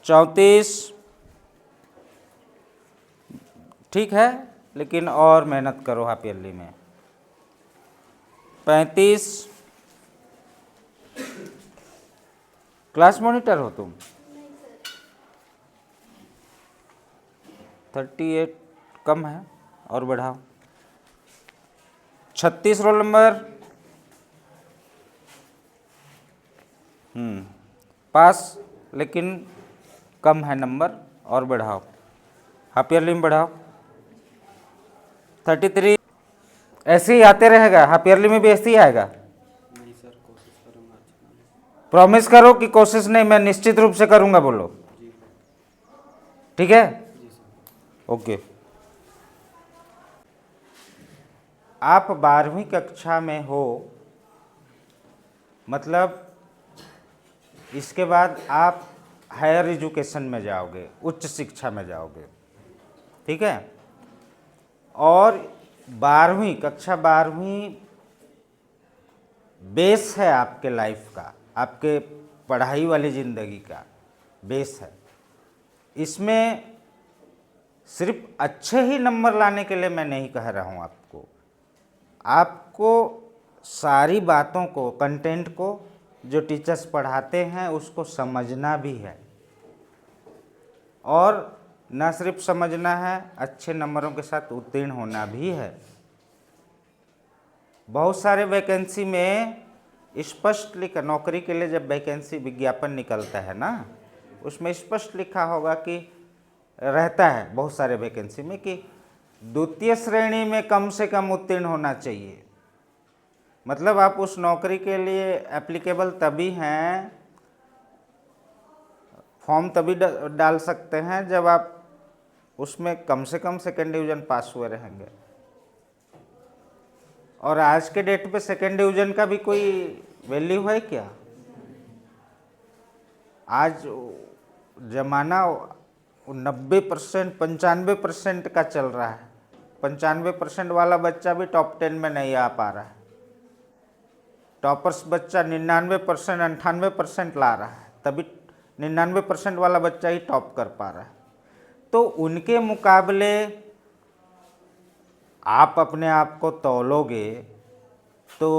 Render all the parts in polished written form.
34, ठीक है, लेकिन और मेहनत करो हाफ ईयरली में। 35, क्लास मॉनिटर हो तुम? 38 कम है, और बढ़ाओ। 36 रोल नंबर, पास, लेकिन कम है नंबर, और बढ़ाओ, हाफ ईयरली में बढ़ाओ। 33, ऐसे ही आते रहेगा, हाफ ईयरली में भी ऐसे ही आएगा। नहीं सर, कोशिश करूँगा अच्छा। प्रॉमिस करो कि कोशिश नहीं, मैं निश्चित रूप से करूंगा, बोलो। जी ठीक है, जी सर। ओके। आप 12वीं कक्षा में हो, मतलब इसके बाद आप हायर एजुकेशन में जाओगे, उच्च शिक्षा में जाओगे, ठीक है। और 12वीं कक्षा, 12वीं बेस है आपके लाइफ का, आपके पढ़ाई वाली ज़िंदगी का बेस है। इसमें सिर्फ अच्छे ही नंबर लाने के लिए मैं नहीं कह रहा हूँ आपको, आपको सारी बातों को, कंटेंट को जो टीचर्स पढ़ाते हैं उसको समझना भी है, और न सिर्फ समझना है, अच्छे नंबरों के साथ उत्तीर्ण होना भी है। बहुत सारे वैकेंसी में स्पष्ट लिखा, नौकरी के लिए जब वैकेंसी विज्ञापन निकलता है ना, उसमें स्पष्ट लिखा होगा कि रहता है बहुत सारे वैकेंसी में कि द्वितीय श्रेणी में कम से कम उत्तीर्ण होना चाहिए। मतलब आप उस नौकरी के लिए एप्लीकेबल तभी हैं, फॉर्म तभी डाल सकते हैं जब आप उसमें कम से कम सेकेंड डिवीज़न पास हुए रहेंगे। और आज के डेट पे सेकेंड डिवीज़न का भी कोई वैल्यू है क्या? आज जमाना 90%, 95% का चल रहा है। 95% वाला बच्चा भी टॉप 10 में नहीं आ पा रहा है। टॉपर्स बच्चा 99%, 98% ला रहा है, तभी 99% वाला बच्चा ही टॉप कर पा रहा है। तो उनके मुकाबले आप अपने आप को तौलोगे तो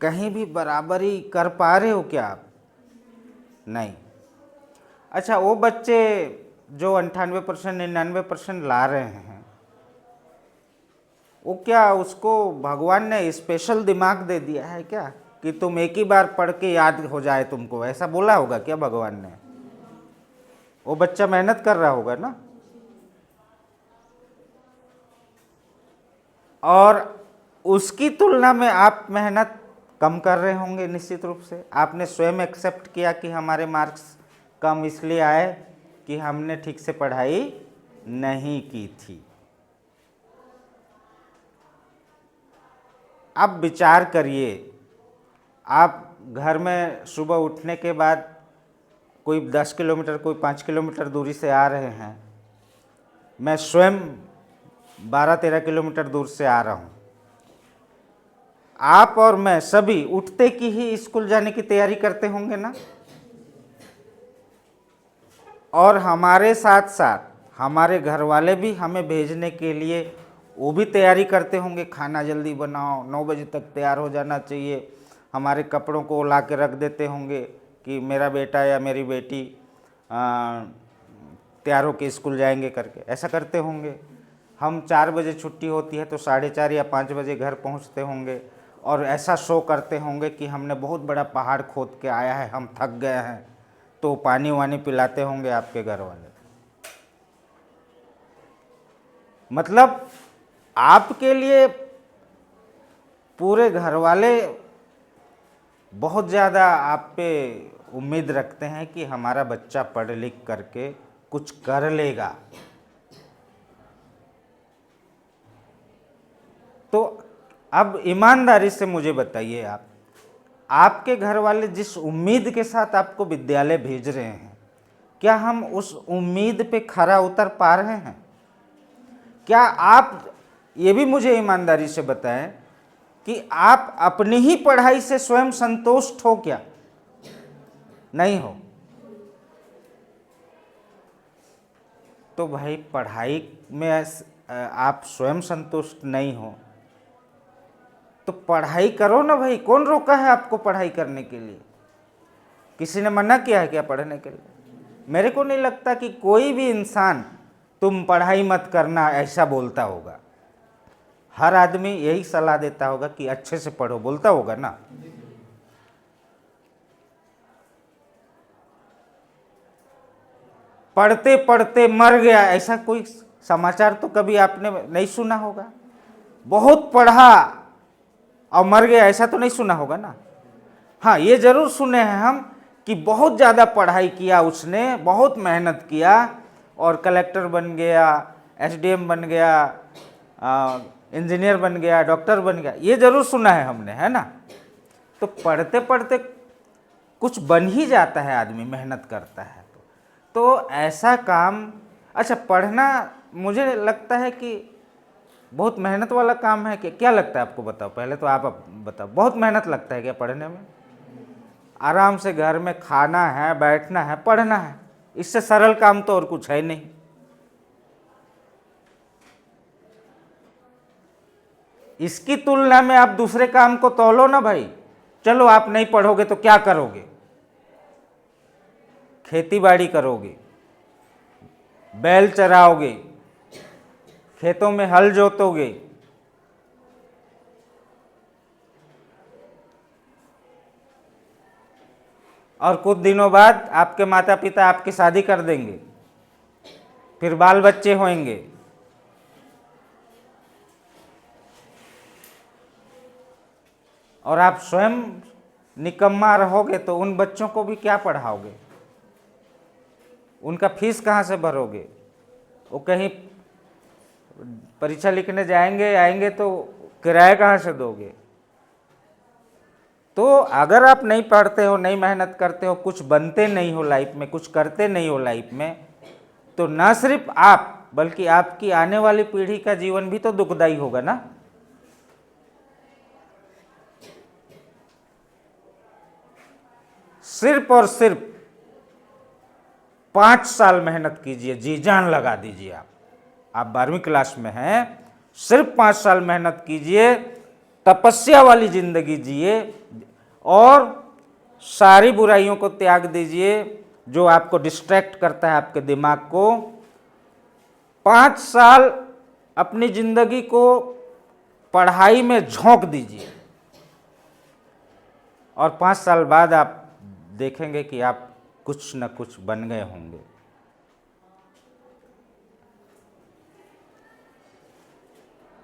कहीं भी बराबरी कर पा रहे हो क्या आप? नहीं। अच्छा, वो बच्चे जो 98%, 99% ला रहे हैं, वो क्या उसको भगवान ने स्पेशल दिमाग दे दिया है क्या कि तुम एक ही बार पढ़ के याद हो जाए तुमको? ऐसा बोला होगा क्या भगवान ने? वो बच्चा मेहनत कर रहा होगा ना, और उसकी तुलना में आप मेहनत कम कर रहे होंगे निश्चित रूप से। आपने स्वयं एक्सेप्ट किया कि हमारे मार्क्स कम इसलिए आए कि हमने ठीक से पढ़ाई नहीं की थी। अब विचार करिए, आप घर में सुबह उठने के बाद कोई 10 किलोमीटर, कोई 5 किलोमीटर दूरी से आ रहे हैं, मैं स्वयं 12-13 किलोमीटर दूर से आ रहा हूँ। आप और मैं सभी उठते की ही स्कूल जाने की तैयारी करते होंगे ना, और हमारे साथ साथ हमारे घर वाले भी हमें भेजने के लिए वो भी तैयारी करते होंगे। खाना जल्दी बनाओ, 9 बजे तक तैयार हो जाना चाहिए। हमारे कपड़ों को ला के रख देते होंगे कि मेरा बेटा या मेरी बेटी तैयार होकर स्कूल जाएंगे करके, ऐसा करते होंगे। हम 4 बजे छुट्टी होती है तो 4:30 या 5 बजे घर पहुंचते होंगे, और ऐसा शो करते होंगे कि हमने बहुत बड़ा पहाड़ खोद के आया है, हम थक गए हैं। तो पानी वानी पिलाते होंगे आपके घर वाले। मतलब आपके लिए पूरे घर वाले बहुत ज़्यादा आप पे उम्मीद रखते हैं कि हमारा बच्चा पढ़ लिख करके कुछ कर लेगा। तो अब ईमानदारी से मुझे बताइए, आपके घर वाले जिस उम्मीद के साथ आपको विद्यालय भेज रहे हैं, क्या हम उस उम्मीद पे खरा उतर पा रहे हैं? क्या आप ये भी मुझे ईमानदारी से बताएं कि आप अपनी ही पढ़ाई से स्वयं संतुष्ट हो क्या? नहीं हो। तो भाई पढ़ाई में आप स्वयं संतुष्ट नहीं हो तो पढ़ाई करो ना भाई। कौन रोका है आपको पढ़ाई करने के लिए? किसी ने मना किया है क्या पढ़ने के लिए? मेरे को नहीं लगता कि कोई भी इंसान तुम पढ़ाई मत करना ऐसा बोलता होगा। हर आदमी यही सलाह देता होगा कि अच्छे से पढ़ो, बोलता होगा ना। पढ़ते पढ़ते मर गया, ऐसा कोई समाचार तो कभी आपने नहीं सुना होगा। बहुत पढ़ा और मर गया, ऐसा तो नहीं सुना होगा ना। हाँ, ये जरूर सुने हैं हम कि बहुत ज़्यादा पढ़ाई किया उसने, बहुत मेहनत किया और कलेक्टर बन गया, एसडीएम बन गया, इंजीनियर बन गया, डॉक्टर बन गया, ये जरूर सुना है हमने, है ना। तो पढ़ते पढ़ते कुछ बन ही जाता है, आदमी मेहनत करता है तो ऐसा काम। अच्छा, पढ़ना मुझे लगता है कि बहुत मेहनत वाला काम है कि क्या लगता है आपको? बताओ, पहले तो आप बताओ, बहुत मेहनत लगता है क्या पढ़ने में? आराम से घर में खाना है, बैठना है, पढ़ना है, इससे सरल काम तो और कुछ है नहीं। इसकी तुलना में आप दूसरे काम को तौलो ना भाई। चलो आप नहीं पढ़ोगे तो क्या करोगे? खेती बाड़ी करोगे, बैल चराओगे, खेतों में हल जोतोगे, और कुछ दिनों बाद आपके माता पिता आपकी शादी कर देंगे, फिर बाल बच्चे होंगे, और आप स्वयं निकम्मा रहोगे तो उन बच्चों को भी क्या पढ़ाओगे? उनका फीस कहाँ से भरोगे? वो कहीं परीक्षा लिखने जाएंगे आएंगे तो किराया कहाँ से दोगे? तो अगर आप नहीं पढ़ते हो, नहीं मेहनत करते हो, कुछ बनते नहीं हो लाइफ में, कुछ करते नहीं हो लाइफ में, तो ना सिर्फ आप बल्कि आपकी आने वाली पीढ़ी का जीवन भी तो दुखदायी होगा ना। सिर्फ और सिर्फ 5 साल मेहनत कीजिए, जी जान लगा दीजिए। आप 12वीं क्लास में हैं, सिर्फ 5 साल मेहनत कीजिए, तपस्या वाली जिंदगी जिए और सारी बुराइयों को त्याग दीजिए जो आपको डिस्ट्रैक्ट करता है, आपके दिमाग को। 5 साल अपनी जिंदगी को पढ़ाई में झोंक दीजिए और 5 साल बाद आप देखेंगे कि आप कुछ न कुछ बन गए होंगे।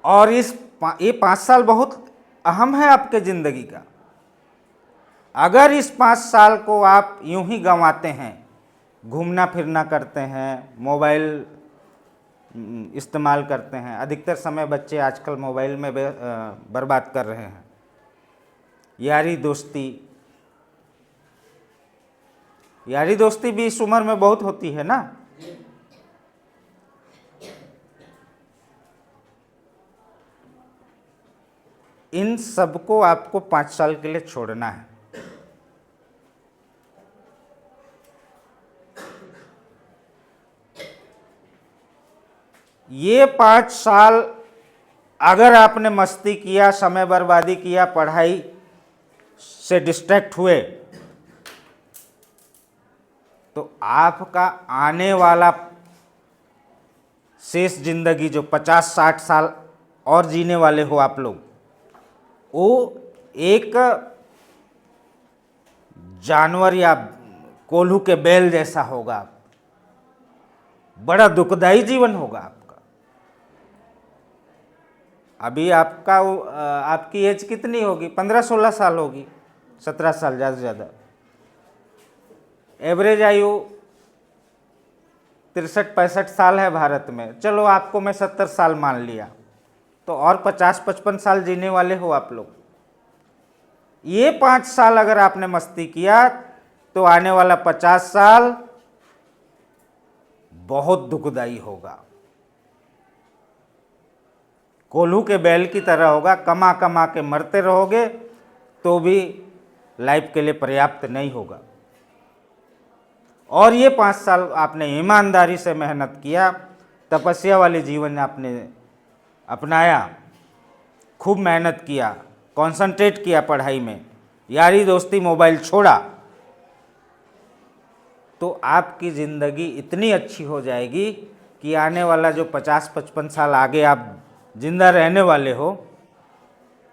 और ये 5 साल बहुत अहम है आपके ज़िंदगी का। अगर इस 5 साल को आप यूं ही गंवाते हैं, घूमना फिरना करते हैं, मोबाइल इस्तेमाल करते हैं, अधिकतर समय बच्चे आजकल मोबाइल में बर्बाद कर रहे हैं। यारी दोस्ती भी इस उम्र में बहुत होती है ना। इन सबको आपको 5 साल के लिए छोड़ना है। ये 5 साल अगर आपने मस्ती किया, समय बर्बादी किया, पढ़ाई से डिस्ट्रैक्ट हुए, तो आपका आने वाला शेष जिंदगी जो 50-60 साल और जीने वाले हो आप लोग, वो एक जानवर या कोल्हू के बैल जैसा होगा। बड़ा दुखदाई जीवन होगा आपका। अभी आपकी एज कितनी होगी? 15-16 साल होगी, 17 साल ज़्यादा से ज़्यादा। एवरेज आयु 63-65 साल है भारत में। चलो आपको मैं 70 साल मान लिया, तो और 50-55 साल जीने वाले हो आप लोग। ये 5 साल अगर आपने मस्ती किया तो आने वाला 50 साल बहुत दुखदाई होगा, कोल्हू के बैल की तरह होगा। कमा कमा के मरते रहोगे तो भी लाइफ के लिए पर्याप्त नहीं होगा। और ये 5 साल आपने ईमानदारी से मेहनत किया, तपस्या वाले जीवन आपने अपनाया, खूब मेहनत किया, कंसंट्रेट किया पढ़ाई में, यारी दोस्ती मोबाइल छोड़ा, तो आपकी ज़िंदगी इतनी अच्छी हो जाएगी कि आने वाला जो 50-55 साल आगे आप जिंदा रहने वाले हो,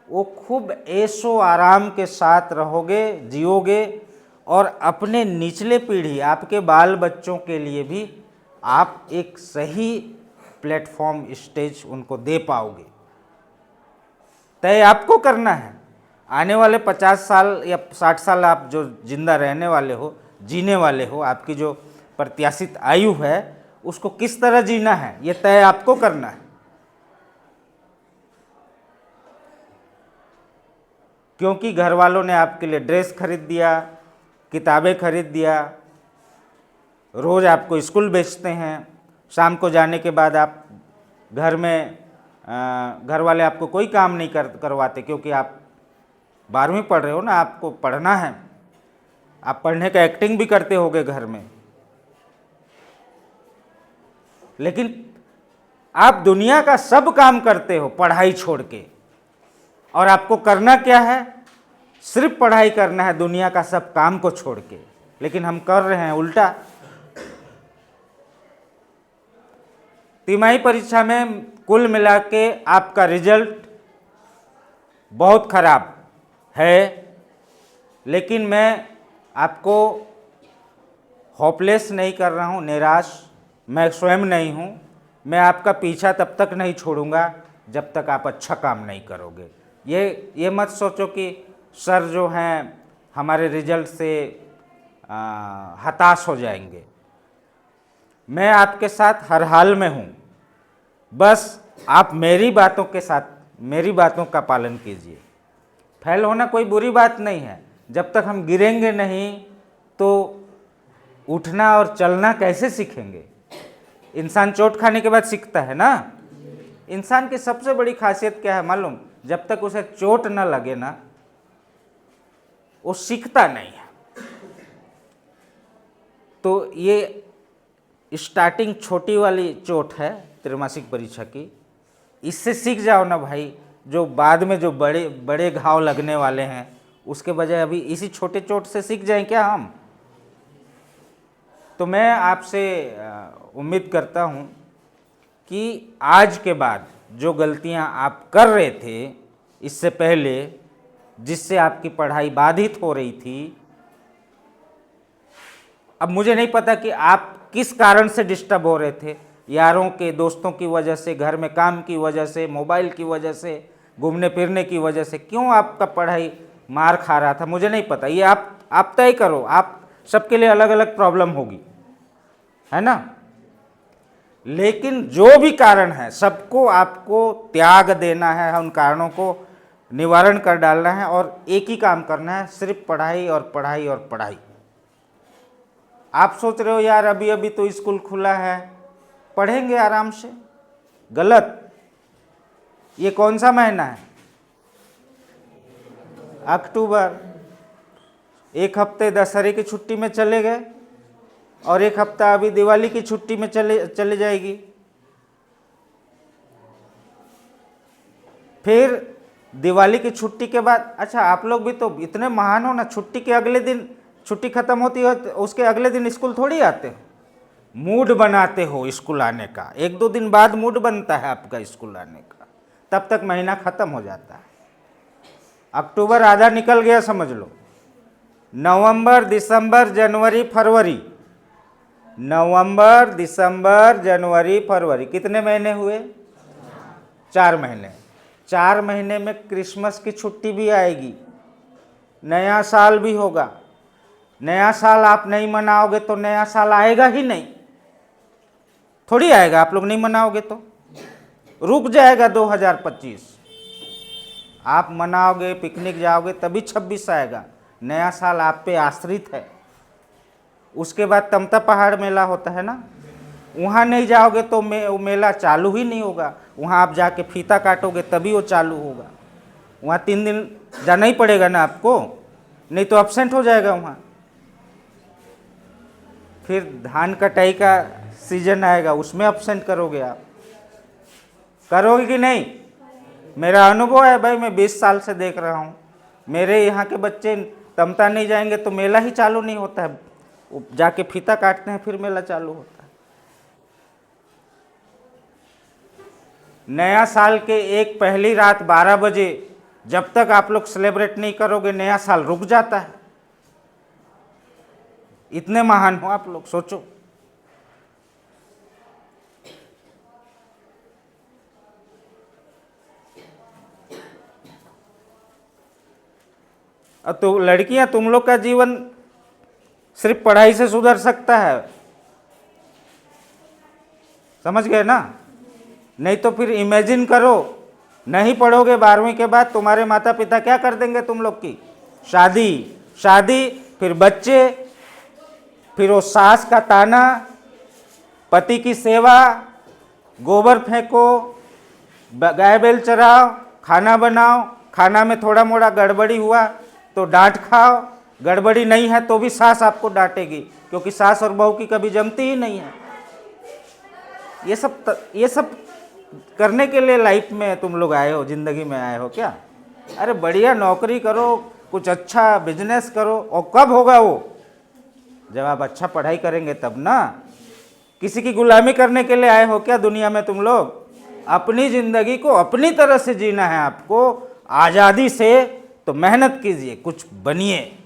वो खूब ऐशो आराम के साथ रहोगे, जियोगे, और अपने निचले पीढ़ी, आपके बाल बच्चों के लिए भी आप एक सही प्लेटफॉर्म, स्टेज उनको दे पाओगे। तय आपको करना है। आने वाले 50 साल या 60 साल आप जो जिंदा रहने वाले हो, जीने वाले हो, आपकी जो प्रत्याशित आयु है, उसको किस तरह जीना है, ये तय आपको करना है। क्योंकि घर वालों ने आपके लिए ड्रेस खरीद दिया, किताबें खरीद दिया, रोज़ आपको स्कूल भेजते हैं, शाम को जाने के बाद आप घर में घर वाले आपको कोई काम नहीं करवाते, क्योंकि आप 12वीं पढ़ रहे हो ना, आपको पढ़ना है। आप पढ़ने का एक्टिंग भी करते होगे घर में, लेकिन आप दुनिया का सब काम करते हो पढ़ाई छोड़ के, और आपको करना क्या है? सिर्फ पढ़ाई करना है दुनिया का सब काम को छोड़ के। लेकिन हम कर रहे हैं उल्टा। तिमाही परीक्षा में कुल मिला के आपका रिजल्ट बहुत खराब है, लेकिन मैं आपको होपलेस नहीं कर रहा हूँ, निराश मैं स्वयं नहीं हूँ। मैं आपका पीछा तब तक नहीं छोड़ूंगा जब तक आप अच्छा काम नहीं करोगे। ये मत सोचो कि सर जो हैं हमारे रिजल्ट से हताश हो जाएंगे। मैं आपके साथ हर हाल में हूँ, बस आप मेरी बातों के साथ, मेरी बातों का पालन कीजिए। फेल होना कोई बुरी बात नहीं है। जब तक हम गिरेंगे नहीं तो उठना और चलना कैसे सीखेंगे? इंसान चोट खाने के बाद सीखता है ना। इंसान की सबसे बड़ी खासियत क्या है मालूम? जब तक उसे चोट न लगे ना, वो सीखता नहीं है। तो ये स्टार्टिंग छोटी वाली चोट है त्रैमासिक परीक्षा की, इससे सीख जाओ ना भाई। जो बाद में जो बड़े बड़े घाव लगने वाले हैं, उसके बजाय अभी इसी छोटे चोट से सीख जाएं क्या हम? तो मैं आपसे उम्मीद करता हूं कि आज के बाद जो गलतियां आप कर रहे थे इससे पहले, जिससे आपकी पढ़ाई बाधित हो रही थी, अब मुझे नहीं पता कि आप किस कारण से डिस्टर्ब हो रहे थे। यारों के, दोस्तों की वजह से, घर में काम की वजह से, मोबाइल की वजह से, घूमने फिरने की वजह से, क्यों आपका पढ़ाई मार खा रहा था, मुझे नहीं पता। ये आप तय करो। आप सबके लिए अलग अलग प्रॉब्लम होगी, है ना। लेकिन जो भी कारण है, सबको आपको त्याग देना है, उन कारणों को निवारण कर डालना है, और एक ही काम करना है, सिर्फ पढ़ाई और पढ़ाई और पढ़ाई। आप सोच रहे हो यार अभी अभी तो स्कूल खुला है, पढ़ेंगे आराम से। गलत। ये कौन सा महीना है? अक्टूबर। एक हफ्ते दशहरे की छुट्टी में चले गए, और एक हफ्ता अभी दिवाली की छुट्टी में चले जाएगी। फिर दिवाली की छुट्टी के बाद, अच्छा आप लोग भी तो इतने महान हो ना, छुट्टी के अगले दिन, छुट्टी खत्म होती है उसके अगले दिन स्कूल थोड़ी आते हो। मूड बनाते हो स्कूल आने का, 1-2 दिन बाद मूड बनता है आपका स्कूल आने का, तब तक महीना खत्म हो जाता है। अक्टूबर आधा निकल गया समझ लो। नवंबर, दिसंबर, जनवरी, फरवरी, नवंबर, दिसंबर, जनवरी, फरवरी, कितने महीने हुए? 4 महीने। 4 महीने में क्रिसमस की छुट्टी भी आएगी, नया साल भी होगा। नया साल आप नहीं मनाओगे तो नया साल आएगा ही नहीं, थोड़ी आएगा। आप लोग नहीं मनाओगे तो रुक जाएगा 2025। आप मनाओगे, पिकनिक जाओगे, तभी 26 आएगा। नया साल आप पे आश्रित है। उसके बाद तमता पहाड़ मेला होता है ना, वहाँ नहीं जाओगे तो मेला चालू ही नहीं होगा। वहाँ आप जाके फीता काटोगे तभी वो चालू होगा। वहाँ 3 दिन जाना ही पड़ेगा ना आपको, नहीं तो एब्सेंट हो जाएगा वहाँ। फिर धान कटाई का सीजन आएगा, उसमें अब्सेंट करोगे आप, करोगे कि नहीं? मेरा अनुभव है भाई, मैं 20 साल से देख रहा हूँ। मेरे यहाँ के बच्चे तमता नहीं जाएंगे तो मेला ही चालू नहीं होता है, वो जाके फीता काटते हैं फिर मेला चालू होता है। नया साल के एक पहली रात 12 बजे जब तक आप लोग सेलिब्रेट नहीं करोगे, नया साल रुक जाता है। इतने महान हो आप लोग, सोचो। तो लड़कियां, तुम लोग का जीवन सिर्फ पढ़ाई से सुधर सकता है, समझ गए ना? नहीं तो फिर इमेजिन करो, नहीं पढ़ोगे 12वीं के बाद तुम्हारे माता पिता क्या कर देंगे तुम लोग की? शादी, शादी, फिर बच्चे, फिर वो सास का ताना, पति की सेवा, गोबर फेंको, गाय बैल चराओ, खाना बनाओ, खाना में थोड़ा मोड़ा गड़बड़ी हुआ तो डांट खाओ, गड़बड़ी नहीं है तो भी सास आपको डांटेगी, क्योंकि सास और बहू की कभी जमती ही नहीं है। ये सब करने के लिए लाइफ में तुम लोग आए हो, जिंदगी में आए हो क्या? अरे बढ़िया नौकरी करो, कुछ अच्छा बिजनेस करो। और कब होगा वो? जब आप अच्छा पढ़ाई करेंगे तब ना। किसी की गुलामी करने के लिए आए हो क्या दुनिया में तुम लोग? अपनी जिंदगी को अपनी तरह से जीना है आपको, आज़ादी से। तो मेहनत कीजिए, कुछ बनिए।